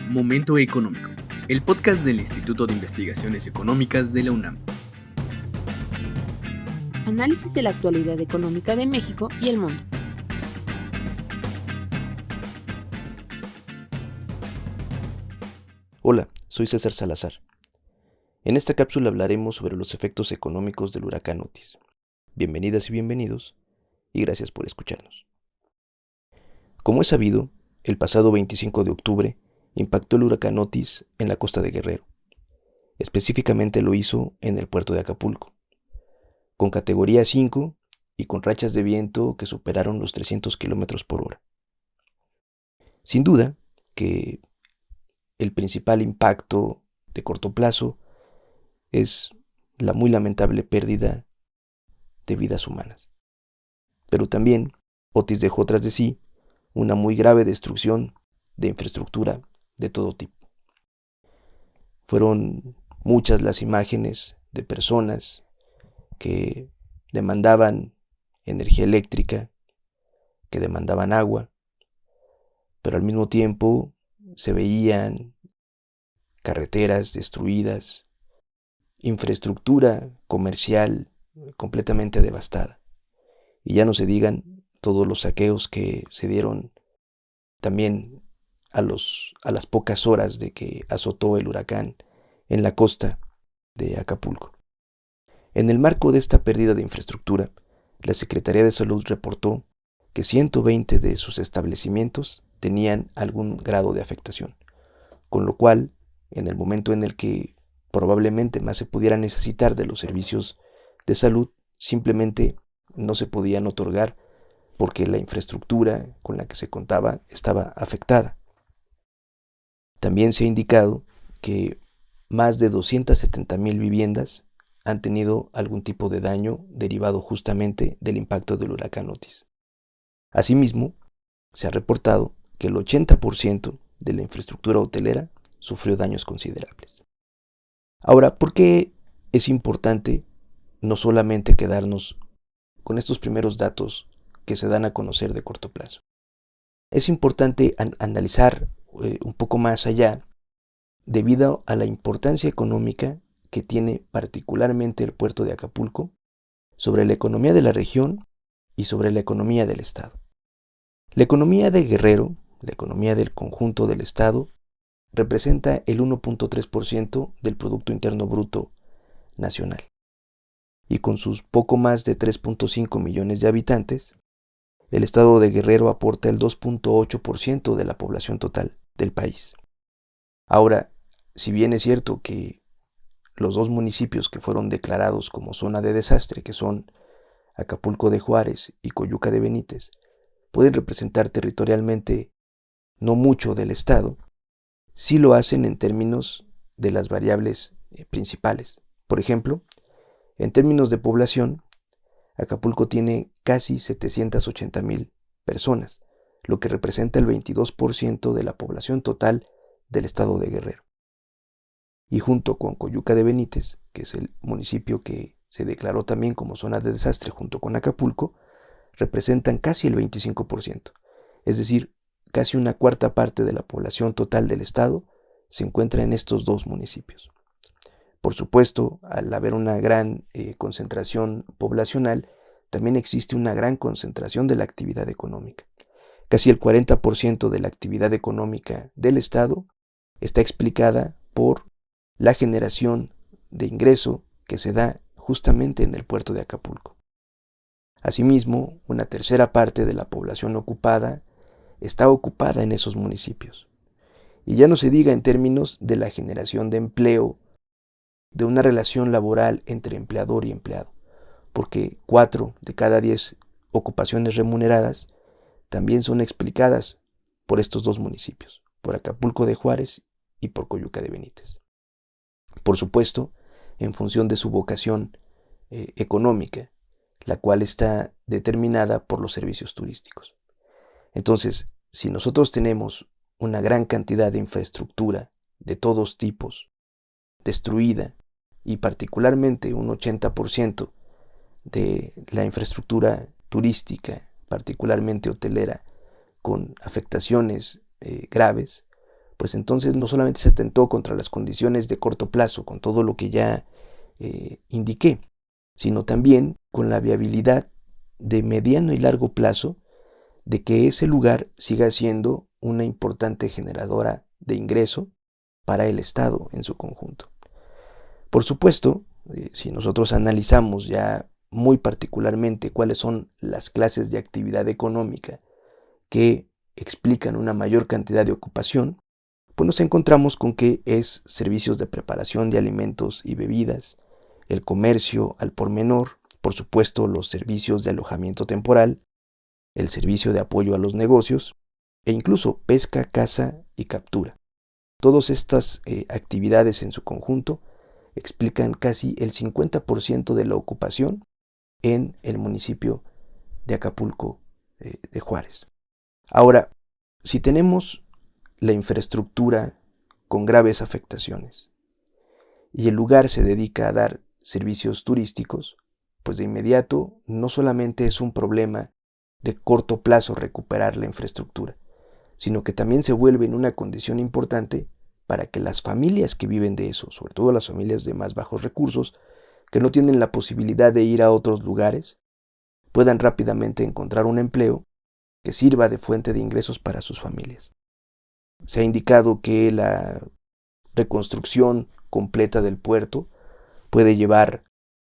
Momento Económico, el podcast del Instituto de Investigaciones Económicas de la UNAM. Análisis de la actualidad económica de México y el mundo. Hola, soy César Salazar. En esta cápsula hablaremos sobre los efectos económicos del huracán Otis. Bienvenidas y bienvenidos, y gracias por escucharnos. Como es sabido, el pasado 25 de octubre impactó el huracán Otis en la costa de Guerrero. Específicamente lo hizo en el puerto de Acapulco, con categoría 5 y con rachas de viento que superaron los 300 kilómetros por hora. Sin duda que el principal impacto de corto plazo es la muy lamentable pérdida de vidas humanas. Pero también Otis dejó tras de sí una muy grave destrucción de infraestructura de todo tipo. Fueron muchas las imágenes de personas que demandaban energía eléctrica, que demandaban agua, pero al mismo tiempo se veían carreteras destruidas, infraestructura comercial completamente devastada. Y ya no se digan todos los saqueos que se dieron también a las pocas horas de que azotó el huracán en la costa de Acapulco. En el marco de esta pérdida de infraestructura, la Secretaría de Salud reportó que 120 de sus establecimientos tenían algún grado de afectación, con lo cual, en el momento en el que probablemente más se pudiera necesitar de los servicios de salud, simplemente no se podían otorgar porque la infraestructura con la que se contaba estaba afectada. También se ha indicado que más de 270,000 viviendas han tenido algún tipo de daño derivado justamente del impacto del huracán Otis. Asimismo, se ha reportado que el 80% de la infraestructura hotelera sufrió daños considerables. Ahora, ¿por qué es importante no solamente quedarnos con estos primeros datos que se dan a conocer de corto plazo? Es importante analizar un poco más allá debido a la importancia económica que tiene particularmente el puerto de Acapulco sobre la economía de la región y sobre la economía del Estado. La economía de Guerrero, la economía del conjunto del Estado, representa el 1.3% del Producto Interno Bruto nacional. Y con sus poco más de 3.5 millones de habitantes, el Estado de Guerrero aporta el 2.8% de la población total del país. Ahora, si bien es cierto que los dos municipios que fueron declarados como zona de desastre, que son Acapulco de Juárez y Coyuca de Benítez, pueden representar territorialmente no mucho del Estado, sí lo hacen en términos de las variables principales. Por ejemplo, en términos de población, Acapulco tiene casi 780,000 personas, lo que representa el 22% de la población total del estado de Guerrero. Y junto con Coyuca de Benítez, que es el municipio que se declaró también como zona de desastre junto con Acapulco, representan casi el 25%, es decir, casi una cuarta parte de la población total del estado se encuentra en estos dos municipios. Por supuesto, al haber una gran concentración poblacional, también existe una gran concentración de la actividad económica. Casi el 40% de la actividad económica del estado está explicada por la generación de ingreso que se da justamente en el puerto de Acapulco. Asimismo, una tercera parte de la población ocupada está ocupada en esos municipios. Y ya no se diga en términos de la generación de empleo, de una relación laboral entre empleador y empleado, porque 4 de cada 10 ocupaciones remuneradas también son explicadas por estos dos municipios, por Acapulco de Juárez y por Coyuca de Benítez. Por supuesto, en función de su vocación económica, la cual está determinada por los servicios turísticos. Entonces, si nosotros tenemos una gran cantidad de infraestructura de todos tipos destruida y particularmente un 80% de la infraestructura turística, particularmente hotelera, con afectaciones graves, pues entonces no solamente se atentó contra las condiciones de corto plazo, con todo lo que ya indiqué, sino también con la viabilidad de mediano y largo plazo de que ese lugar siga siendo una importante generadora de ingreso para el Estado en su conjunto. Por supuesto, si nosotros analizamos ya muy particularmente cuáles son las clases de actividad económica que explican una mayor cantidad de ocupación, pues nos encontramos con que es servicios de preparación de alimentos y bebidas, el comercio al por menor, por supuesto los servicios de alojamiento temporal, el servicio de apoyo a los negocios e incluso pesca, caza y captura. Todas estas actividades en su conjunto explican casi el 50% de la ocupación en el municipio de Acapulco de Juárez. Ahora, si tenemos la infraestructura con graves afectaciones y el lugar se dedica a dar servicios turísticos, pues de inmediato no solamente es un problema de corto plazo recuperar la infraestructura, sino que también se vuelve en una condición importante para que las familias que viven de eso, sobre todo las familias de más bajos recursos, que no tienen la posibilidad de ir a otros lugares, puedan rápidamente encontrar un empleo que sirva de fuente de ingresos para sus familias. Se ha indicado que la reconstrucción completa del puerto puede llevar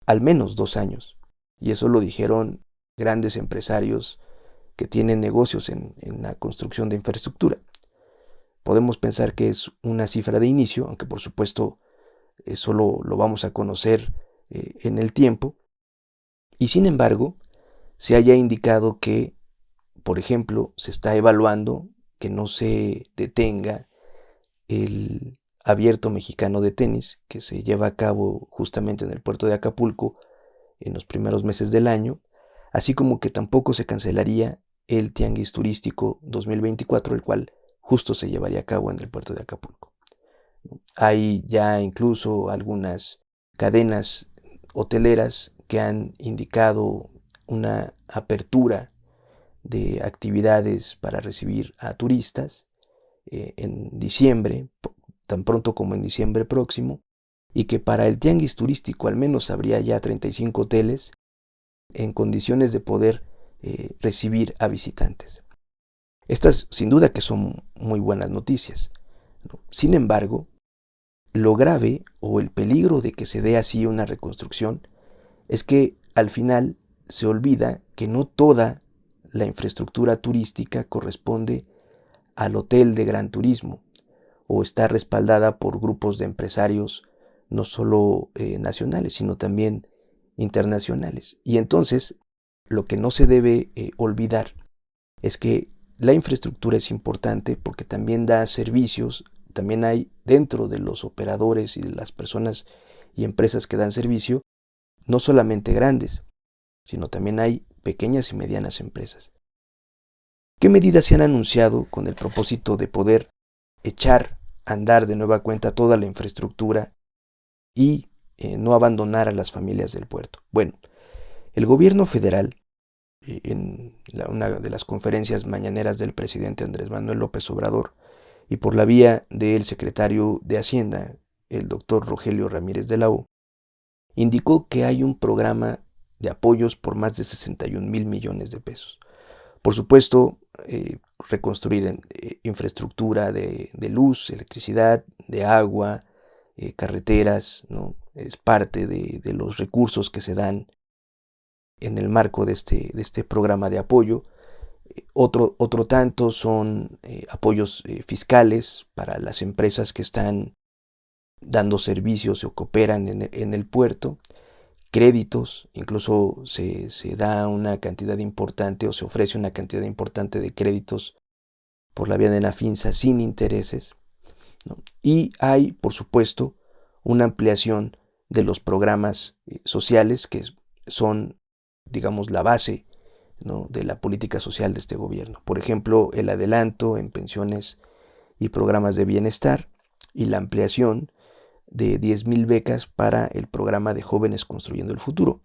al menos 2 años, y eso lo dijeron grandes empresarios que tienen negocios en la construcción de infraestructura. Podemos pensar que es una cifra de inicio, aunque por supuesto eso lo vamos a conocer en el tiempo, y sin embargo se haya indicado que, por ejemplo, se está evaluando que no se detenga el Abierto Mexicano de Tenis, que se lleva a cabo justamente en el puerto de Acapulco en los primeros meses del año, así como que tampoco se cancelaría el Tianguis Turístico 2024, el cual justo se llevaría a cabo en el puerto de Acapulco. Hay ya incluso algunas cadenas hoteleras que han indicado una apertura de actividades para recibir a turistas en diciembre, tan pronto como en diciembre próximo, y que para el tianguis turístico al menos habría ya 35 hoteles en condiciones de poder recibir a visitantes. Estas sin duda que son muy buenas noticias, ¿no? Sin embargo, lo grave o el peligro de que se dé así una reconstrucción es que al final se olvida que no toda la infraestructura turística corresponde al hotel de gran turismo o está respaldada por grupos de empresarios no solo nacionales, sino también internacionales. Y entonces, lo que no se debe olvidar es que la infraestructura es importante porque también da servicios, también hay dentro de los operadores y de las personas y empresas que dan servicio, no solamente grandes, sino también hay pequeñas y medianas empresas. ¿Qué medidas se han anunciado con el propósito de poder echar a andar de nueva cuenta toda la infraestructura y no abandonar a las familias del puerto? Bueno, el gobierno federal, en una de las conferencias mañaneras del presidente Andrés Manuel López Obrador y por la vía del secretario de Hacienda, el doctor Rogelio Ramírez de la O, indicó que hay un programa de apoyos por más de 61,000 millones de pesos. Por supuesto, reconstruir infraestructura de luz, electricidad, de agua, carreteras, ¿no? Es parte de los recursos que se dan en el marco de este programa de apoyo. Otro tanto son apoyos fiscales para las empresas que están dando servicios o que operan en el puerto, créditos, incluso se da una cantidad importante o se ofrece una cantidad importante de créditos por la vía de Nafinsa sin intereses, ¿no? Y hay, por supuesto, una ampliación de los programas sociales que son, digamos, la base, ¿no?, de la política social de este gobierno. Por ejemplo, el adelanto en pensiones y programas de bienestar y la ampliación de 10,000 becas para el programa de Jóvenes Construyendo el Futuro.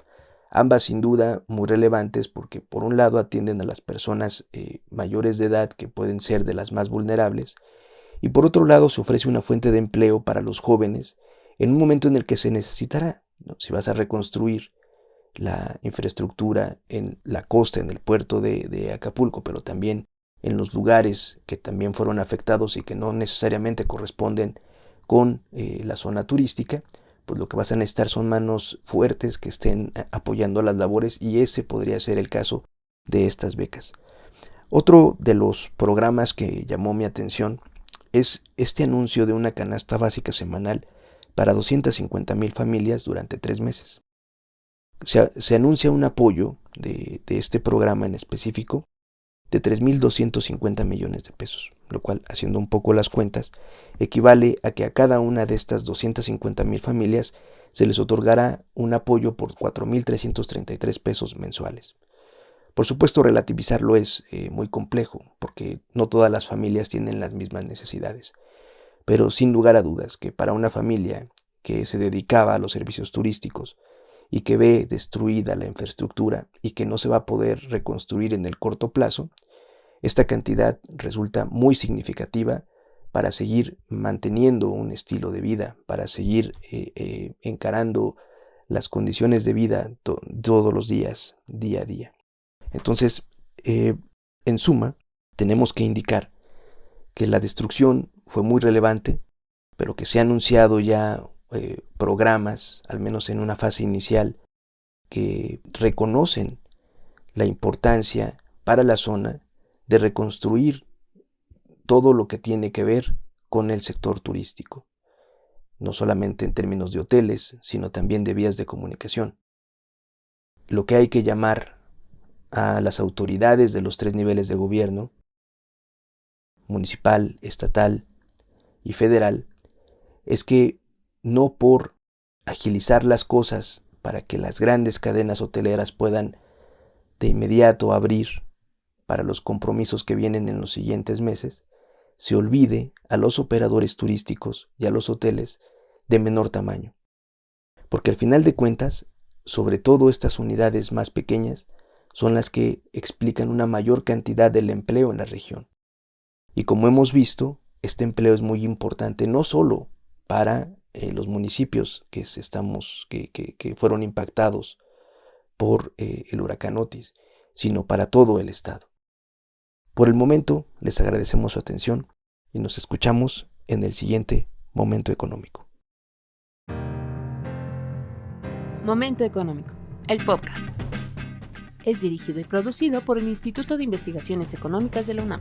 Ambas sin duda muy relevantes porque por un lado atienden a las personas mayores de edad que pueden ser de las más vulnerables Y por otro lado, se ofrece una fuente de empleo para los jóvenes en un momento en el que se necesitará, ¿no? Si vas a reconstruir la infraestructura en la costa, en el puerto de Acapulco, pero también en los lugares que también fueron afectados y que no necesariamente corresponden con la zona turística, pues lo que vas a necesitar son manos fuertes que estén apoyando las labores, y ese podría ser el caso de estas becas. Otro de los programas que llamó mi atención es este anuncio de una canasta básica semanal para 250,000 familias durante 3 meses. Se anuncia un apoyo de este programa en específico de 3,250 millones de pesos, lo cual, haciendo un poco las cuentas, equivale a que a cada una de estas 250,000 familias se les otorgará un apoyo por 4,333 pesos mensuales. Por supuesto, relativizarlo es muy complejo, porque no todas las familias tienen las mismas necesidades, pero sin lugar a dudas que para una familia que se dedicaba a los servicios turísticos y que ve destruida la infraestructura y que no se va a poder reconstruir en el corto plazo, esta cantidad resulta muy significativa para seguir manteniendo un estilo de vida, para seguir encarando las condiciones de vida todos los días, día a día. Entonces, en suma, tenemos que indicar que la destrucción fue muy relevante, pero que se han anunciado ya programas, al menos en una fase inicial, que reconocen la importancia para la zona de reconstruir todo lo que tiene que ver con el sector turístico, no solamente en términos de hoteles, sino también de vías de comunicación. Lo que hay que llamar a las autoridades de los 3 niveles de gobierno, municipal, estatal y federal, es que no por agilizar las cosas para que las grandes cadenas hoteleras puedan de inmediato abrir para los compromisos que vienen en los siguientes meses, se olvide a los operadores turísticos y a los hoteles de menor tamaño. Porque al final de cuentas, sobre todo estas unidades más pequeñas, son las que explican una mayor cantidad del empleo en la región. Y como hemos visto, este empleo es muy importante no solo para los municipios que fueron impactados por el huracán Otis, sino para todo el estado. Por el momento, les agradecemos su atención y nos escuchamos en el siguiente Momento Económico. Momento Económico, el podcast. Es dirigido y producido por el Instituto de Investigaciones Económicas de la UNAM.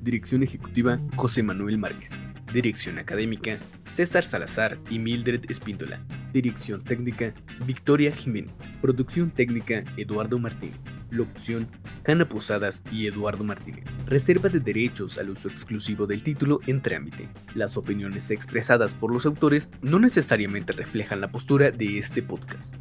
Dirección ejecutiva, José Manuel Márquez. Dirección académica, César Salazar y Mildred Espíndola. Dirección técnica, Victoria Jiménez. Producción técnica, Eduardo Martínez. Locución, Hanna Posadas y Eduardo Martínez. Reserva de derechos al uso exclusivo del título en trámite. Las opiniones expresadas por los autores no necesariamente reflejan la postura de este podcast.